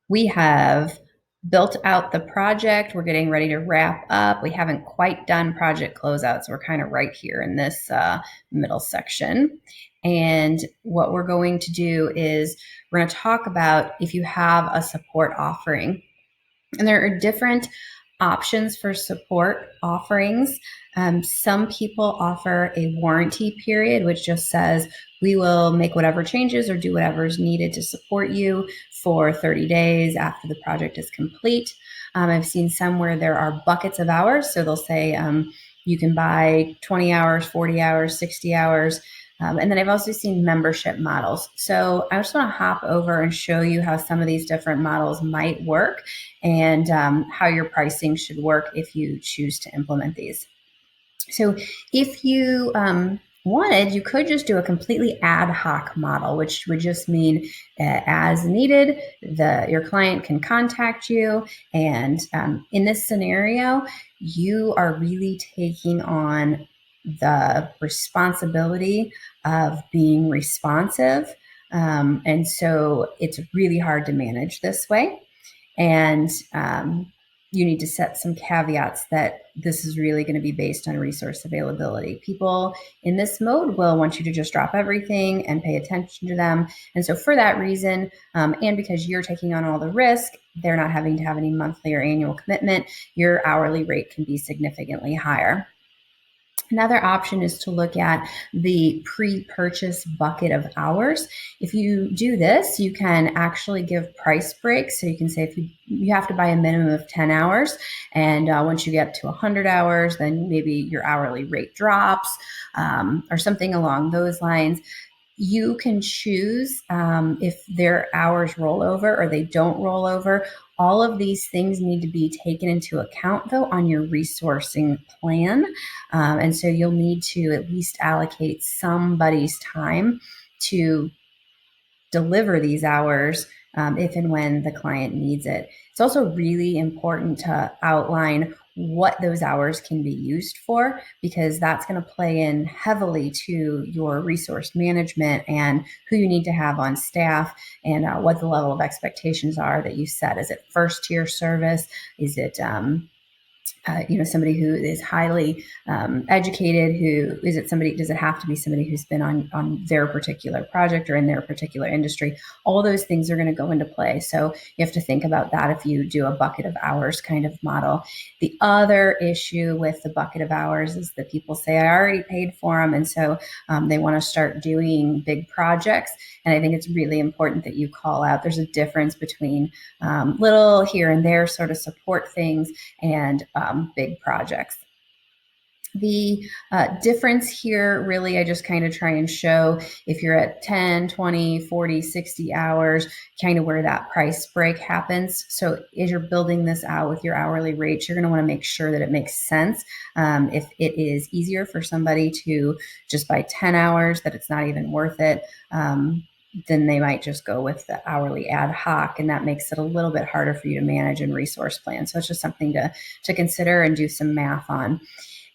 We have built out the project. We're getting ready to wrap up. We haven't quite done project closeout, so we're kind of right here in this middle section. And what we're going to do is we're going to talk about if you have a support offering. And there are different options for support offerings. Some people offer a warranty period, which just says we will make whatever changes or do whatever is needed to support you for 30 days after the project is complete. I've seen some where there are buckets of hours. So they'll say you can buy 20 hours, 40 hours, 60 hours. And then I've also seen membership models. So I just want to hop over and show you how some of these different models might work and how your pricing should work if you choose to implement these. So if you wanted, you could just do a completely ad hoc model, which would just mean as needed, your client can contact you. And in this scenario, you are really taking on the responsibility of being responsive. And so it's really hard to manage this way. And you need to set some caveats that this is really going to be based on resource availability. People in this mode will want you to just drop everything and pay attention to them. And so for that reason, and because you're taking on all the risk, they're not having to have any monthly or annual commitment, your hourly rate can be significantly higher. Another option is to look at the pre-purchase bucket of hours. If you do this, you can actually give price breaks. So you can say if you have to buy a minimum of 10 hours, and once you get to 100 hours, then maybe your hourly rate drops or something along those lines. You can choose if their hours roll over or they don't roll over. All of these things need to be taken into account, though, on your resourcing plan. And so you'll need to at least allocate somebody's time to deliver these hours if and when the client needs it. It's also really important to outline what those hours can be used for, because that's going to play in heavily to your resource management and who you need to have on staff and what the level of expectations are that you set. Is it first tier service? Is it somebody who is highly educated? Who is it? Somebody? Does it have to be somebody who's been on their particular project or in their particular industry? All those things are going to go into play. So you have to think about that if you do a bucket of hours kind of model. The other issue with the bucket of hours is that people say, I already paid for them. And so they want to start doing big projects. And I think it's really important that you call out there's a difference between little here and there sort of support things and big projects. The difference here, really, I just kind of try and show if you're at 10, 20, 40, 60 hours, kind of where that price break happens. So as you're building this out with your hourly rates, you're going to want to make sure that it makes sense. If it is easier for somebody to just buy 10 hours, that it's not even worth it, then they might just go with the hourly ad hoc, and that makes it a little bit harder for you to manage and resource plan. So it's just something to consider and do some math on.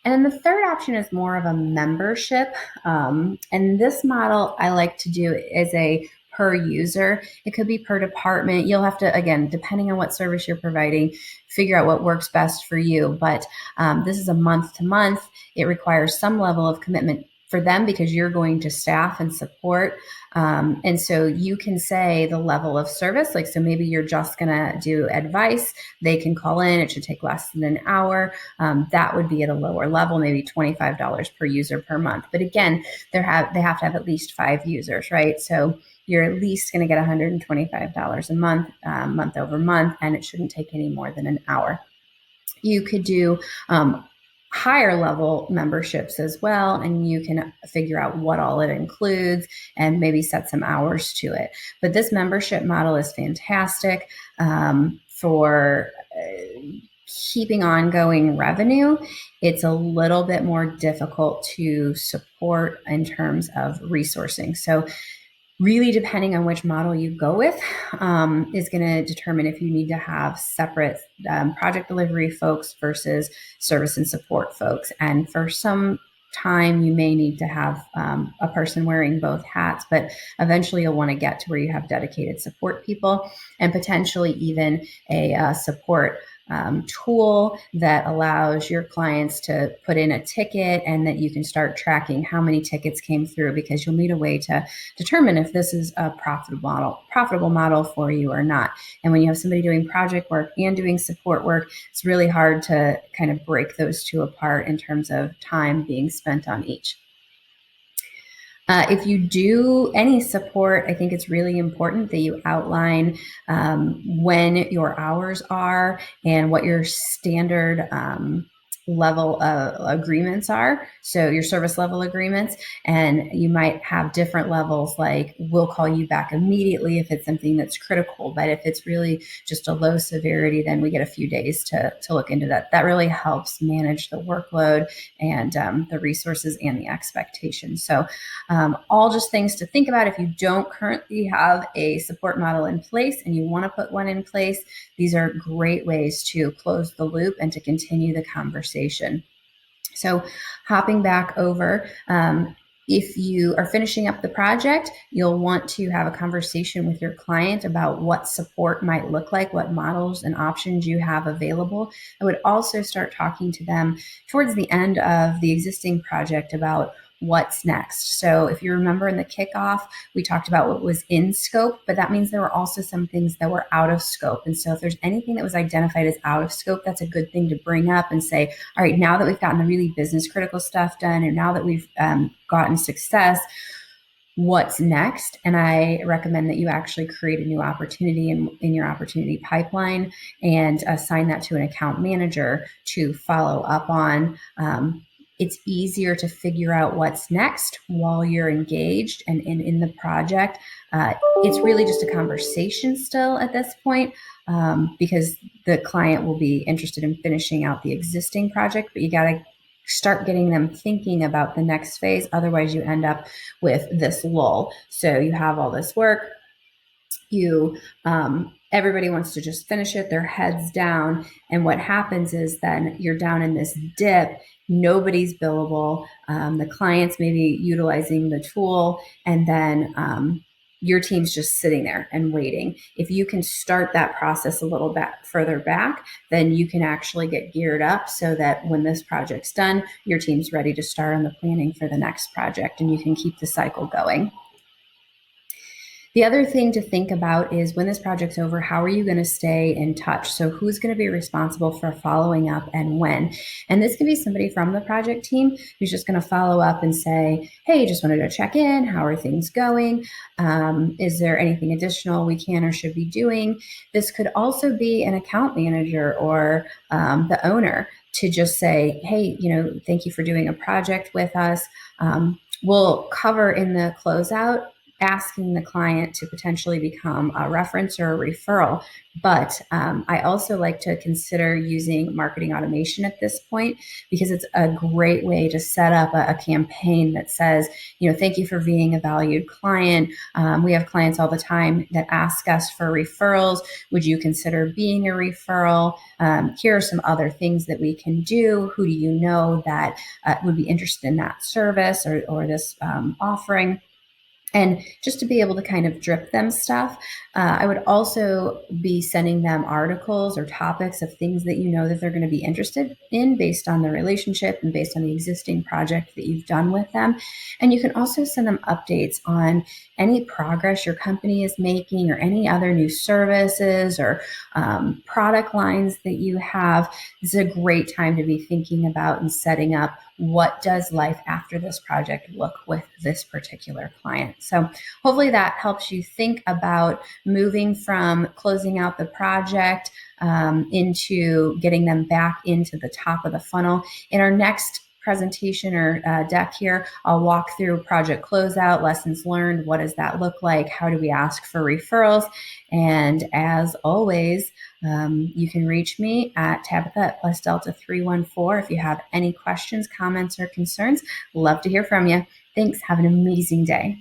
And then the third option is more of a membership. And this model I like to do as a per user. It could be per department. You'll have to, again, depending on what service you're providing, figure out what works best for you. But this is a month to month. It requires some level of commitment for them because you're going to staff and support. And so you can say the level of service, like, so maybe you're just going to do advice. They can call in. It should take less than an hour. That would be at a lower level, maybe $25 per user per month. But again, they have to have at least 5 users, right? So you're at least going to get $125 a month, month over month, and it shouldn't take any more than an hour. You could do higher level memberships as well, and you can figure out what all it includes and maybe set some hours to it. But this membership model is fantastic for keeping ongoing revenue. It's a little bit more difficult to support in terms of resourcing. So really, depending on which model you go with, is going to determine if you need to have separate project delivery folks versus service and support folks. And for some time, you may need to have a person wearing both hats, but eventually you'll want to get to where you have dedicated support people and potentially even a support tool that allows your clients to put in a ticket and that you can start tracking how many tickets came through, because you'll need a way to determine if this is a profitable model for you or not. And when you have somebody doing project work and doing support work, it's really hard to kind of break those two apart in terms of time being spent on each. If you do any support, I think it's really important that you outline when your hours are and what your standard level of agreements are. So your service level agreements, and you might have different levels, like we'll call you back immediately if it's something that's critical. But if it's really just a low severity, then we get a few days to look into that. That really helps manage the workload and the resources and the expectations. So all just things to think about. If you don't currently have a support model in place and you want to put one in place, these are great ways to close the loop and to continue the conversation. So hopping back over, if you are finishing up the project, you'll want to have a conversation with your client about what support might look like, what models and options you have available. I would also start talking to them towards the end of the existing project about what's next. So if you remember in the kickoff, we talked about what was in scope, but that means there were also some things that were out of scope. And so if there's anything that was identified as out of scope, that's a good thing to bring up and say, all right, now that we've gotten the really business critical stuff done, and now that we've gotten success, what's next? And I recommend that you actually create a new opportunity in your opportunity pipeline and assign that to an account manager to follow up on. It's easier to figure out what's next while you're engaged and in the project. It's really just a conversation still at this point, because the client will be interested in finishing out the existing project, but you got to start getting them thinking about the next phase. Otherwise, you end up with this lull. So you have all this work. Everybody wants to just finish it, their heads down. And what happens is then you're down in this dip. Nobody's billable. The client's maybe utilizing the tool, and then your team's just sitting there and waiting. If you can start that process a little bit further back, then you can actually get geared up so that when this project's done, your team's ready to start on the planning for the next project, and you can keep the cycle going. The other thing to think about is when this project's over, how are you going to stay in touch? So who's going to be responsible for following up and when? And this can be somebody from the project team who's just going to follow up and say, hey, just wanted to check in. How are things going? Is there anything additional we can or should be doing? This could also be an account manager or the owner to just say, hey, thank you for doing a project with us. We'll cover in the closeout asking the client to potentially become a reference or a referral. But I also like to consider using marketing automation at this point, because it's a great way to set up a campaign that says, thank you for being a valued client. We have clients all the time that ask us for referrals. Would you consider being a referral? Here are some other things that we can do. Who do you know that would be interested in that service or this offering? And just to be able to kind of drip them stuff. I would also be sending them articles or topics of things that that they're going to be interested in based on the relationship and based on the existing project that you've done with them. And you can also send them updates on any progress your company is making or any other new services or product lines that you have. This is a great time to be thinking about and setting up what does life after this project look with this particular client. So hopefully that helps you think about moving from closing out the project into getting them back into the top of the funnel. In our next presentation or deck here, I'll walk through project closeout, lessons learned. What does that look like? How do we ask for referrals? And as always, you can reach me at Tabetha at +Delta 314 if you have any questions, comments, or concerns. Love to hear from you. Thanks. Have an amazing day.